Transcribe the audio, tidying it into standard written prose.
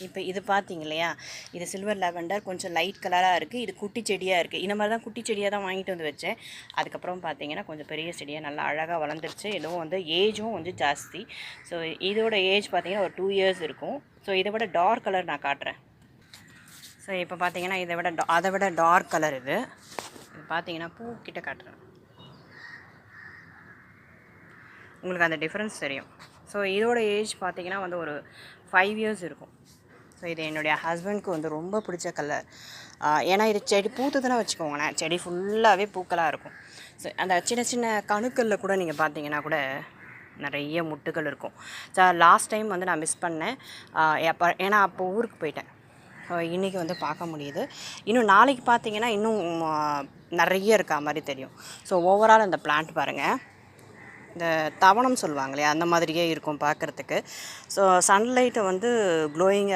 இப்போ இது பார்த்தீங்க இல்லையா, இது சில்வர் லாவெண்டர் கொஞ்சம் லைட் கலராக இருக்குது. இது குட்டி செடியாக இருக்குது. இந்த மாதிரி தான் குட்டி செடியாக தான் வாங்கிட்டு வந்து வச்சேன். அதுக்கப்புறம் பார்த்தீங்கன்னா கொஞ்சம் பெரிய செடியாக நல்லா அழகாக வளர்ந்துருச்சு. இதுவும் வந்து ஏஜும் கொஞ்சம் ஜாஸ்தி. ஸோ இதோட ஏஜ் பார்த்தீங்கன்னா ஒரு 2 இயர்ஸ் இருக்கும். ஸோ இதை விட டார்க் கலர் நான் காட்டுறேன். ஸோ இப்போ பார்த்தீங்கன்னா அதை விட டார்க் கலர் இது பார்த்தீங்கன்னா பூ கிட்ட காட்டுறேன், உங்களுக்கு அந்த டிஃப்ரென்ஸ் தெரியும். ஸோ இதோட ஏஜ் பார்த்தீங்கன்னா வந்து ஒரு 5 இயர்ஸ் இருக்கும். ஸோ இது என்னுடைய ஹஸ்பண்ட்க்கு வந்து ரொம்ப பிடிச்ச கலர். ஏன்னா இது செடி பூத்துதுன்னா வச்சுக்கோங்களேன், செடி ஃபுல்லாகவே பூக்களாக இருக்கும். ஸோ அந்த சின்ன சின்ன கணுக்களில் கூட நீங்கள் பார்த்தீங்கன்னா கூட நிறைய முட்டுகள் இருக்கும். ஸோ லாஸ்ட் டைம் வந்து நான் மிஸ் பண்ணேன். ஏன்னா அப்போ ஊருக்கு போயிட்டேன். இன்றைக்கி வந்து பார்க்க முடியுது. இன்னும் நாளைக்கு பார்த்தீங்கன்னா இன்னும் நிறைய இருக்கா மாதிரி தெரியும். ஸோ ஓவரால் அந்த பிளான்ட் பாருங்கள், இந்த தவணம் சொல்லுவாங்க இல்லையா, அந்த மாதிரியே இருக்கும் பார்க்குறதுக்கு. ஸோ சன்லைட்டை வந்து க்ளோயிங்காக